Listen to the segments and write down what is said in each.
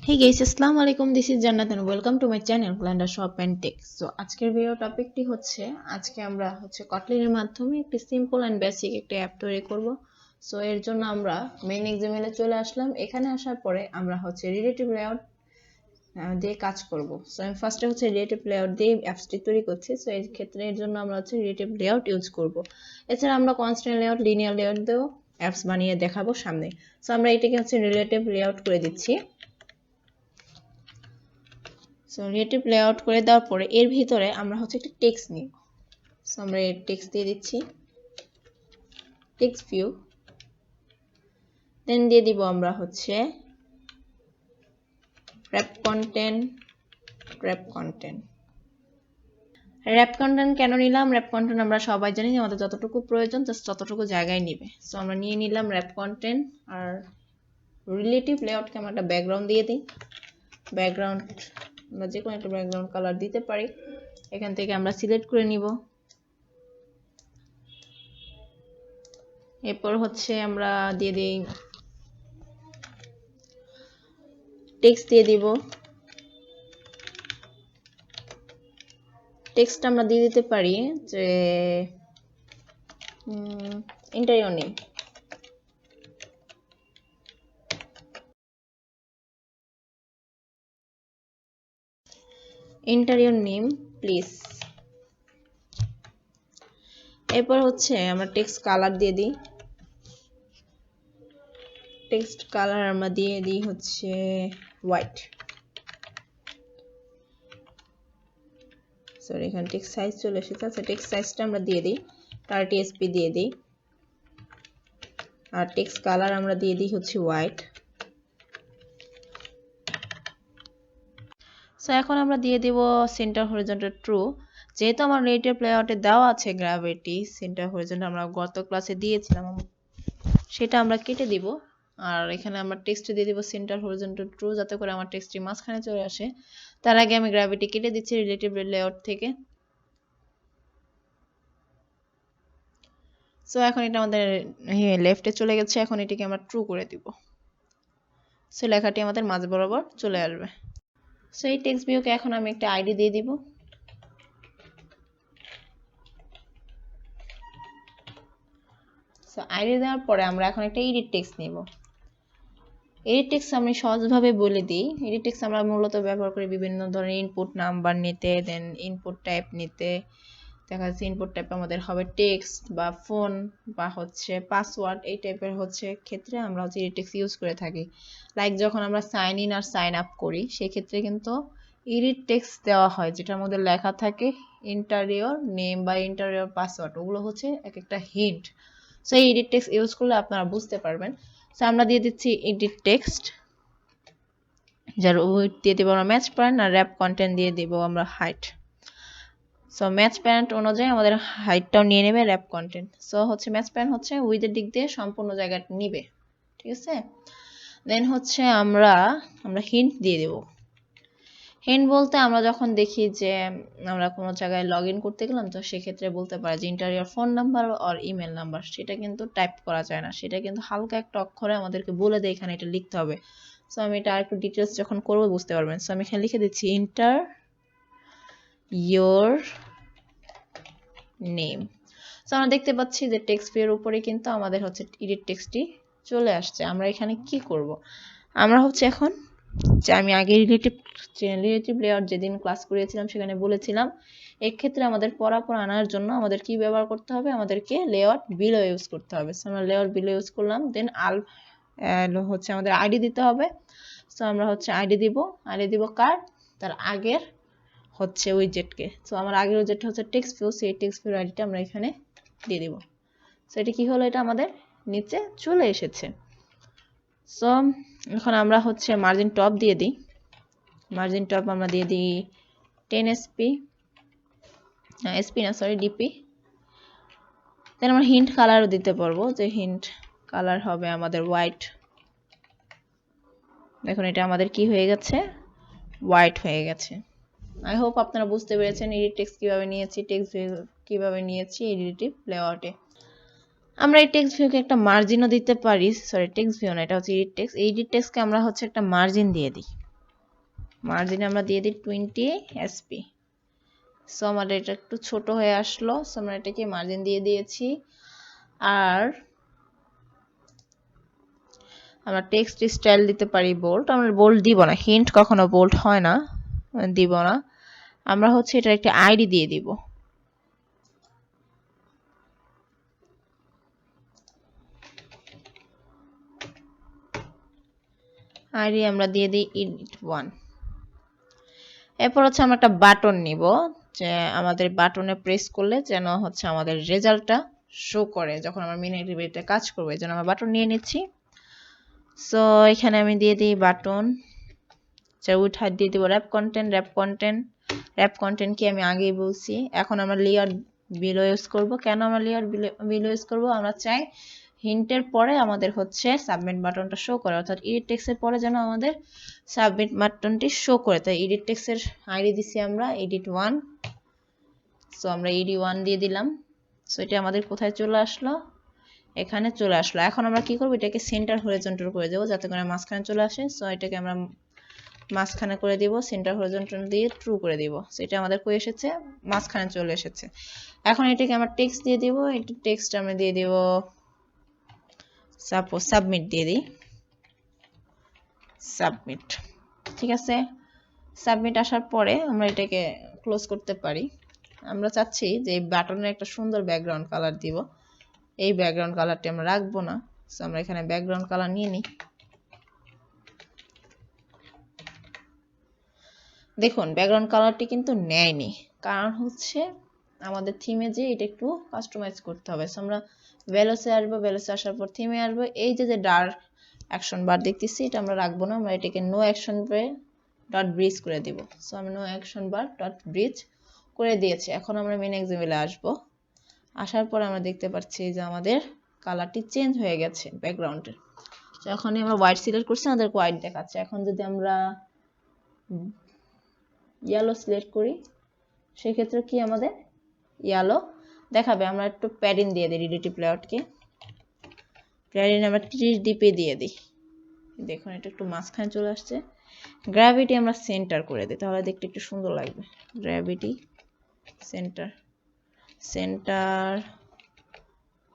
Hey guys, Assalamu alaikum. This is Jannat and welcome to my channel Glunda Shop and Tech. So আজকের video টপিকটি হচ্ছে আজকে আমরা Kotlin এর মাধ্যমে একটি সিম্পল এন্ড বেসিক একটা অ্যাপ তৈরি করব। সো এর জন্য আমরা মেইন এক্সাম্পলে চলে আসলাম। এখানে আসার পরে আমরা রিলেটিভ লেআউট দিয়ে কাজ করব। সো আমি ফার্স্টে রিলেটিভ লেআউট দিয়ে অ্যাপসটি তৈরি করছি। সো এই ক্ষেত্রে এর জন্য আমরা রিলেটিভ লেআউট ইউজ করব। এছাড়া আমরা কনস্ট্যান্ট লেআউট, লিনিয়ার লেআউট দিয়েও অ্যাপস বানিয়ে দেখাবো সামনে। সো আমরা এটাকে রিলেটিভ লেআউট করে দিচ্ছি। সো রিলেটিভ লেআউট করে দেওয়ার পরে এর ভিতরে আমরা একটা টেক্সট নিব। সো আমরা এই টেক্সট দিয়ে দিচ্ছি, টেক্সট ভিউ। দেন দিয়ে দিব আমরা wrap content, wrap content। wrap content কেন নিলাম? wrap content আমরা সবাই জানি যে আমাদের যতটুকু প্রয়োজন জাস্ট ততটুকু জায়গায় নেবে। সো আমরা নিয়ে নিলাম wrap content। আর রিলেটিভ লেআউটকে আমরা একটা ব্যাকগ্রাউন্ড দিয়ে দিই। ব্যাকগ্রাউন্ড আমরা যে কোনো একটা ব্যাকগ্রাউন্ড কালার দিতে পারি। এখান থেকে আমরা সিলেক্ট করে নিব। এরপর আমরা দিয়ে দেই টেক্সট দিয়ে দিব। টেক্সট আমরা দিয়ে দিতে পারি যে interior name. Interior name please. এরপর আমরা টেক্সট কালার দিয়ে দিই। টেক্সট কালার আমরা দিয়ে দিই হোয়াইট। সরি, এখানে টেক্সট সাইজ চলে এসেছে। আচ্ছা, টেক্সট সাইজটা আমরা দিয়ে দিই 30sp দিয়ে দিই। আর টেক্সট কালার আমরা দিয়ে দিই হোয়াইট। সো এখন আমরা দিয়ে দিব সেন্টার হরিজন্টাল ট্রু। যেহেতু আমার রিলেটিভ লেআউটে দেওয়া আছে গ্র্যাভিটি সেন্টার হরিজন্টাল, আমরা গত ক্লাসে দিয়েছিলাম, সেটা আমরা কেটে দিব। আর এখানে আমরা টেক্সটে দিয়ে দিব সেন্টার হরিজন্টাল ট্রু, যাতে করে আমার টেক্সটটি মাঝখানে চলে আসে। তার আগে আমি গ্র্যাভিটি কেটে দিচ্ছি রিলেটিভ লেআউট থেকে। সো এখন এটা আমাদের লেফটে চলে গেছে। এখন এটাকে আমরা ট্রু করে দিব। সো লেখাটি আমাদের মাঝ বরাবর চলে আসবে। সো এই টেক্সট ভিউকে এখন আমি একটা আইডি দিয়ে দিব। সো আইডি দেওয়ার পরে আমরা এখন একটা এডিট টেক্সট নিব। এডিট টেক্সট আমি সহজভাবে বলে দিই। এডিট টেক্সট আমরা মূলত ব্যবহার করি বিভিন্ন ধরনের ইনপুট নাম্বার নিতে, দেন ইনপুট টাইপ নিতে। দেখা যাচ্ছে ইনপুট টাইপ আমাদের হবে টেক্সট বা ফোন বা পাসওয়ার্ড। এই টাইপের ক্ষেত্রে আমরা এডিট টেক্সট ইউজ করে থাকি। লাইক যখন আমরা সাইন ইন আর সাইন আপ করি, সেই ক্ষেত্রে কিন্তু এডিট টেক্সট দেওয়া হয়, যেটার মধ্যে লেখা থাকে ইন্টারিয়র নেম বা ইন্টারিয়র পাসওয়ার্ড। ওগুলো এক একটা হিন্ট। সো এই এডিট টেক্সট ইউজ করলে আপনারা বুঝতে পারবেন। সো আমরা দিয়ে দিচ্ছি এডিট টেক্সট, যার উইডথ দিয়ে দেবো আমরা ম্যাচ প্যারেন্ট, আর র্যাপ কন্টেন্ট দিয়ে দেব আমরা হাইট। সো ম্যাচ প্যারেন্ট অনুযায়ী আমাদের হাইটটাও নিয়ে নেবে wrap content. So match parent উইডথের দিক দিয়ে সম্পূর্ণ জায়গাটা নিবে, ঠিক আছে। দেন আমরা হিন্ট দিয়ে দেব। হিন্ট বলতে আমরা যখন দেখি যে আমরা কোনো জায়গায় লগ ইন করতে গেলাম, তো সেক্ষেত্রে বলতে পারে যে ইন্টারিয়র ফোন নাম্বার আর ইমেল নাম্বার। সেটা কিন্তু টাইপ করা যায় না, সেটা কিন্তু হালকা একটা অক্ষরে আমাদেরকে বলে দেয় এখানে এটা লিখতে হবে। সো আমি এটা আরেকটু ডিটেলস যখন করবো বুঝতে পারবেন। সো আমি এখানে লিখে দিচ্ছি ইন্টার ইয়োর নেম। সো আমরা দেখতে পাচ্ছি যে টেক্সট ভিউর উপরে কিন্তু আমাদের এডিট টেক্সটটি চলে আসছে। আমরা এখানে কি করব? আমরা এখন যে আমি আগে রিলেটিভ লেআউট যেদিন ক্লাস করিয়েছিলাম সেখানে বলেছিলাম, এক্ষেত্রে আমাদের পড়াপড় আনার জন্য আমাদের কি ব্যবহার করতে হবে? আমাদেরকে লেআউট বিলো ইউজ করতে হবে। সো আমরা লেআউট বিলো ইউজ করলাম। দেন আমাদের আইডি দিতে হবে। সো আমরা আইডি দিব কার? তার আগের উইজেটকে। সো আমার আগের উইজেটটা টেক্সট ভিউ, সেই টেক্সট ভিউর আইডিটা আমরা এখানে দিয়ে দিব। সো এটা কি হলো? এটা আমাদের নিচে চলে এসেছে। সো এখন আমরা মার্জিন টপ দিয়ে দিই। মার্জিন টপ আমরা দিয়ে দিই 10sp, ডিপি। দেন আমরা হিন্ট কালারও দিতে পারবো, যে হিন্ট কালার হবে আমাদের হোয়াইট। দেখুন এটা আমাদের কি হয়ে গেছে? হোয়াইট হয়ে গেছে। আই হোপ আপনারা বুঝতে পেরেছেন এডিট টেক্সট কিভাবে নিয়েছি, টেক্সট ভিউ কিভাবে নিয়েছি রিলেটিভ লেআউটে। আমরা এই টেক্সট ভিউকে একটা মার্জিনও দিতে পারি। সরি, টেক্সট ভিউ না, এটা এডিট টেক্সট। এডিট টেক্সটকে আমরা একটা মার্জিন দিয়ে দিই। মার্জিন আমরা দিয়ে দিই 20 SP। সো আমাদের এটা একটু ছোট হয়ে আসলো, সো আমরা এটাকে মার্জিন দিয়ে দিয়েছি। আর আমরা টেক্সট স্টাইল দিতে পারি বোল্ড, আমরা বোল্ড দিব না, হিন্ট কখনো বোল্ড হয় না, দিব না। আমরা হচ্ছে এটা একটা আইডি দিয়ে দিব, আইডি আমরা দিয়ে দিই edit1। এরপর হচ্ছে আমরা একটা বাটন নিব, যে আমাদের বাটনে প্রেস করলে যেন হচ্ছে আমাদের রেজাল্টটা শো করে যখন আমরা মেইন অ্যাক্টিভিটিতে কাজ করব, এজন্য আমরা বাটন নিয়ে নিচ্ছি। সো এখানে আমি দিয়ে দিই বাটন, উইথ হাইট দিয়ে দিব র্যাপ কন্টেন্ট। র্যাপ কন্টেন্ট কি আমি আগেই বলছি। এখন আমরা লেয়ার বিলো ইউজ করব। কেন আমরা লেয়ার বিলো ইউজ করব? আমরা চাই হিন্টের পরে আমাদের হচ্ছে সাবমিট বাটনটা শো করে, অর্থাৎ এডিট টেক্সটের পরে যেন আমাদের সাবমিট বাটনটি শো করে। তাই এডিট টেক্সটের আইডি দিছি আমরা edit1। সো আমরা ed1 দিয়ে দিলাম। সো এটা আমাদের কোথায় চলে আসলো? এখানে চলে আসলো। এখন আমরা কি করব, এটাকে সেন্টার হরিজন্টাল করে দেব যাতে করে মাঝখানে চলে আসে। সো এটাকে আমরা মাঝখানে করে দিব, সেন্টার হরিজন্টাল দিয়ে ট্রু করে দিব। সো এটা আমাদের কই এসেছে? মাঝখানে চলে এসেছে। এখন এটাকে আমরা টেক্সট দিয়ে দিব, এটা টেক্সট আমরা দিয়ে দিব সাপোজ সাবমিট দিয়ে দিই, সাবমিট। ঠিক আছে, সাবমিট আসার পরে আমরা এটাকে ক্লোজ করতে পারি। আমরা চাচ্ছি যে এই বাটনের একটা সুন্দর ব্যাকগ্রাউন্ড কালার দিব, এই ব্যাকগ্রাউন্ড কালারটি আমরা রাখবো না। সো আমরা এখানে ব্যাকগ্রাউন্ড কালার নিয়ে নিই। দেখুন ব্যাকগ্রাউন্ড কালারটি কিন্তু নেয়নি, কারণ হচ্ছে আমাদের থিমে যে এটা একটু কাস্টমাইজ করতে হবে। সো আমরা ভ্যালুসে আসবো, ভ্যালুসে আসার পর থিমে আসবো। এই যে ডার্ক অ্যাকশন বার দেখতেছি, এটা আমরা রাখবো না, আমরা এটাকে no action bar dot bridge করে দিব। সো আমি no action bar dot bridge করে দিয়েছি। এখন আমরা মেন এক্সাম্পলে আসবো, আসার পর আমরা দেখতে পাচ্ছি যে আমাদের কালারটি চেঞ্জ হয়ে গেছে ব্যাকগ্রাউন্ডের। যখনই আমরা হোয়াইট সিলেক্ট করছি আমাদের হোয়াইট দেখাচ্ছে। এখন যদি আমরা ইয়েলো সিলেক্ট করি সেক্ষেত্রে কি আমাদের ইয়েলো দেখাবে। আমরা একটু প্যাডিং দিয়ে দিই রিলেটিভ লেআউটকে, প্যাডিং আমরা 30 ডিপি দিয়ে দিই। দেখুন এটা একটু মাঝখানে চলে আসছে। গ্র্যাভিটি আমরা সেন্টার করে দিই, তাহলে দেখতে একটু সুন্দর লাগবে। গ্র্যাভিটি সেন্টার, সেন্টার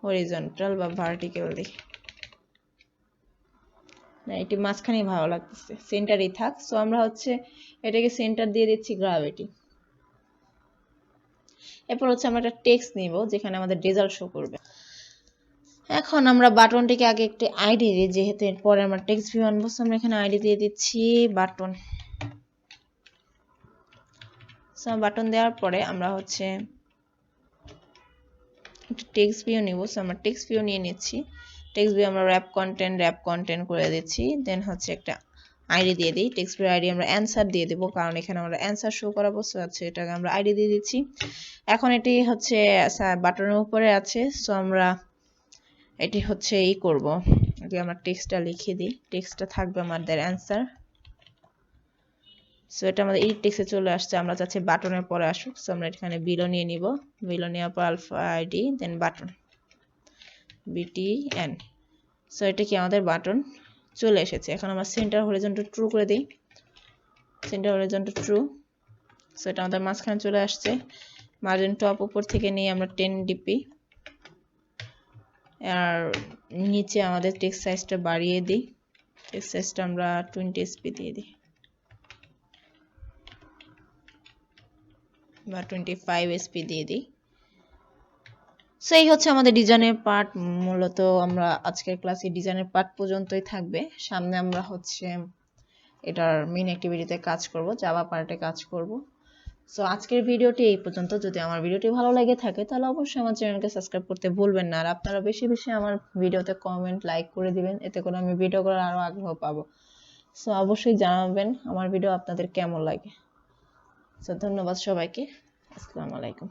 হরিজন্টাল বা ভার্টিক্যাল দিই না, এটি মাঝখানেই ভালো লাগতেছে, সেন্টারই থাক। সো আমরা হচ্ছে এটাকে সেন্টার দিয়ে দিচ্ছি গ্র্যাভিটি। এরপর হচ্ছে আমরা একটা টেক্সট নিব যেখানে আমাদের রেজাল্ট শো করবে। এখন আমরা বাটনটিকে আগে একটি আইডি দিই, যেহেতু এরপরে আমরা টেক্সট ভিউ আনবো। আমরা এখানে আইডি দিয়ে দিচ্ছি বাটন। সো বাটন দেওয়ার পরে আমরা হচ্ছে একটা টেক্সট ভিউ নিব। সো আমরা টেক্সট ভিউ নিয়ে নিচ্ছি। টেক্সট ভিউ আমরা র্যাপ কন্টেন্ট করে দিচ্ছি। দেন হচ্ছে একটা আইডি দিয়ে দিই, টেক্সট ভিউ আইডি আমরা অ্যানসার দিয়ে দেবো, কারণ এখানে আমরা অ্যানসার শো করাবো। সো হচ্ছে এটাকে আমরা আইডি দিয়ে দিচ্ছি। এখন এটি হচ্ছে বাটনের উপরে আছে। সো আমরা এটি হচ্ছে এই করব, এটি আমরা টেক্সটটা লিখে দিই, টেক্সটটা থাকবে আমাদের অ্যানসার। সো এটা আমাদের এডিট টেক্সটে চলে আসছে, আমরা চাচ্ছি বাটনের পরে আসুক। সো আমরা এখানে বিলো নিয়ে নিব, বিলো নেওয়ার পর আলফা আইডি দেন বাটন BTN। সো এটা কি আমাদের বাটন চলে এসেছে। এখন আমরা সেন্টার হরিজন্টাল ট্রু করে দিই, সেন্টার হরিজন্টাল ট্রু। সো এটা আমাদের মাঝখানে চলে আসছে। মার্জিন টপ উপর থেকে নিয়ে আমরা 10 ডিপি, আর নিচে আমাদের টেক্সট সাইজটা বাড়িয়ে দিই, টেক্সট সাইজটা আমরা 20 SP দিয়ে দিই বা 25 SP দিয়ে দিই। সো এই হচ্ছে আমাদের ডিজাইনের পার্ট। মূলত আমরা আজকের ক্লাসে ডিজাইনের পার্ট পর্যন্তই থাকবে। সামনে আমরা হচ্ছে এটার মেইন অ্যাক্টিভিটিতে কাজ করব, জাভা পার্টে কাজ করব। সো আজকের ভিডিওটি এই পর্যন্ত। যদি আমার ভিডিওটি ভালো লাগে থাকে তাহলে অবশ্যই আমার চ্যানেলকে সাবস্ক্রাইব করতে ভুলবেন না। আর আপনারা বেশি বেশি আমার ভিডিওতে কমেন্ট লাইক করে দিবেন, এতে করে আমি ভিডিও করার আরো আগ্রহ পাবো। সো অবশ্যই জানাবেন আমার ভিডিও আপনাদের কেমন লাগে। সো ধন্যবাদ সবাইকে, আসসালামু আলাইকুম।